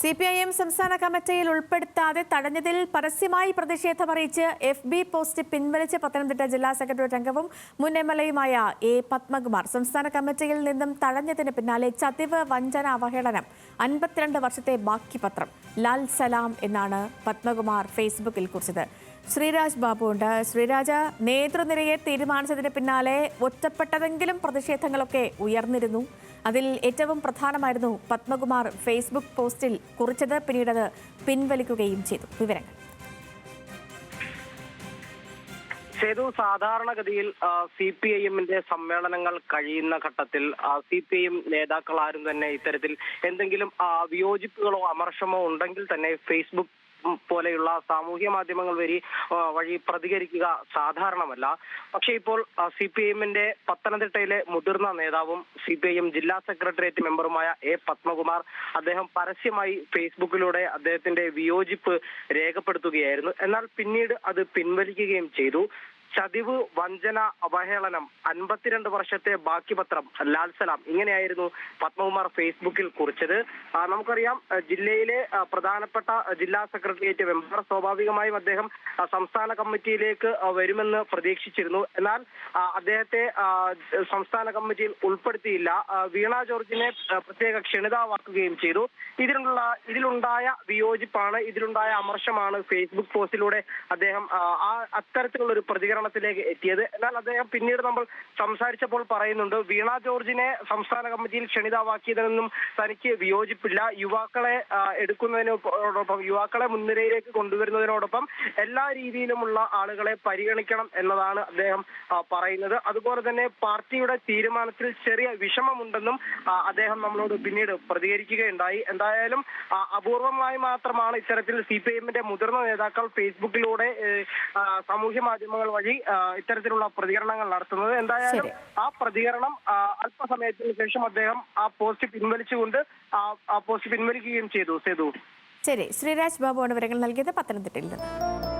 CPIM സംസ്ഥാന കമ്മിറ്റിയിൽ ഉൾപ്പെടുത്താതെ തടഞ്ഞതിൽ പരസ്യമായി പ്രതിഷേധമറിയിച്ച് FB പോസ്റ്റ് പിൻവലിച്ച പത്തനംതിട്ട ജില്ലാ സെക്രട്ടേറിയറ്റ് അംഗവും മുൻ MLA-യുമായ A. പത്മകുമാർ സംസ്ഥാന കമ്മിറ്റിയിൽ നിന്നും തടഞ്ഞതിന് പിന്നാലെ ചതിവ്, വഞ്ചന, അവഹേളനം 52 വർഷത്തെ ബാക്കി പത്രം ലാൽ സലാം എന്നാണ് പത്മകുമാർ ഫേസ്ബുക്കിൽ കുറിച്ചത്. ശ്രീരാജ് ബാബു ഉണ്ട്. ശ്രീരാജ, നേതൃനിരയെ തീരുമാനിച്ചതിന് പിന്നാലെ ഒറ്റപ്പെട്ടതെങ്കിലും പ്രതിഷേധങ്ങളൊക്കെ ഉയർന്നിരുന്നു. അതിൽ ഏറ്റവും പ്രധാനമായിരുന്നു പത്മകുമാർ ഫേസ്ബുക്ക് പോസ്റ്റിൽ കുറിച്ചത്. പിന്നീട് അത് പിൻവലിക്കുകയും ചെയ്തു. വിവരങ്ങൾ സേതു, സാധാരണഗതിയിൽ CPIM-ന്റെ സമ്മേളനങ്ങൾ കഴിയുന്ന ഘട്ടത്തിൽ CPIM നേതാക്കൾ ആരും തന്നെ ഇത്തരത്തിൽ എന്തെങ്കിലും വിയോജിപ്പുകളോ അമർഷമോ ഉണ്ടെങ്കിൽ തന്നെ ഫേസ്ബുക്ക് പോലെയുള്ള സാമൂഹ്യ മാധ്യമങ്ങൾ വഴി പ്രതികരിക്കുക സാധാരണമല്ല. പക്ഷേ ഇപ്പോൾ CPIM-ന്റെ പത്തനംതിട്ടയിലെ മുതിർന്ന നേതാവും CPIM ജില്ലാ സെക്രട്ടേറിയറ്റ് മെമ്പറുമായ A. പത്മകുമാർ അദ്ദേഹം പരസ്യമായി ഫേസ്ബുക്കിലൂടെ അദ്ദേഹത്തിന്റെ വിയോജിപ്പ് രേഖപ്പെടുത്തുകയായിരുന്നു. എന്നാൽ പിന്നീട് അത് പിൻവലിക്കുകയും ചെയ്തു. ചതിവ്, വഞ്ചന, അവഹേളനം 52 വർഷത്തെ ബാക്കി പത്രം ലാൽ സലാം, ഇങ്ങനെയായിരുന്നു പത്മകുമാർ ഫേസ്ബുക്കിൽ കുറിച്ചത്. നമുക്കറിയാം, ജില്ലയിലെ പ്രധാനപ്പെട്ട ജില്ലാ സെക്രട്ടേറിയറ്റ് മെമ്പർ, സ്വാഭാവികമായും അദ്ദേഹം സംസ്ഥാന കമ്മിറ്റിയിലേക്ക് വരുമെന്ന് പ്രതീക്ഷിച്ചിരുന്നു. എന്നാൽ അദ്ദേഹത്തെ സംസ്ഥാന കമ്മിറ്റിയിൽ ഉൾപ്പെടുത്തിയില്ല. വീണ ജോർജിനെ പ്രത്യേക ക്ഷണിതാവാക്കുകയും ചെയ്തു. ഇതിലുണ്ടായ വിയോജിപ്പാണ്, ഇതിലുണ്ടായ അമർഷമാണ് ഫേസ്ബുക്ക് പോസ്റ്റിലൂടെ അദ്ദേഹം അത്തരത്തിലുള്ള ഒരു പ്രതികരണത്തിലേക്ക് എത്തിയത്. എന്നാൽ അദ്ദേഹം പിന്നീട് നമ്മൾ സംസാരിച്ചപ്പോൾ പറയുന്നുണ്ട്, വീണ ജോർജിനെ സംസ്ഥാന കമ്മിറ്റിയിൽ ക്ഷണിതാവാക്കിയതിനൊന്നും തനിക്ക് വിയോജിപ്പില്ല. യുവാക്കളെ എടുക്കുന്നതിനോടൊപ്പം, യുവാക്കളെ മുൻനിരയിലേക്ക് കൊണ്ടുവരുന്നതിനോടൊപ്പം എല്ലാ രീതിയിലുമുള്ള ആളുകളെ പരിഗണിക്കണം എന്നതാണ് അദ്ദേഹം പറയുന്നത്. അതുപോലെ തന്നെ പാർട്ടിയുടെ തീരുമാനത്തിൽ ചെറിയ വിഷമമുണ്ടെന്നും അദ്ദേഹം നമ്മളോട് പിന്നീട് പ്രതികരിക്കുകയുണ്ടായി. എന്തായാലും അപൂർവമായി മാത്രമാണ് ഇത്തരത്തിൽ CPIM-ന്റെ മുതിർന്ന നേതാക്കൾ ഫേസ്ബുക്കിലൂടെ സാമൂഹ്യ മാധ്യമങ്ങൾ വഴി ഇത്തരത്തിലുള്ള പ്രതികരണങ്ങൾ നടത്തുന്നത്. എന്തായാലും ആ പ്രതികരണം അല്പസമയത്തിന് ശേഷം അദ്ദേഹം ആ പോസ്റ്റ് പിൻവലിച്ചുകൊണ്ട് ആ പോസ്റ്റ് പിൻവലിക്കുകയും ചെയ്തു. സേതു, ശരി. ശ്രീരാജ് ബാബുവാണ് വിവരങ്ങൾ നൽകിയത് പത്തനംതിട്ടയിൽ നിന്ന്.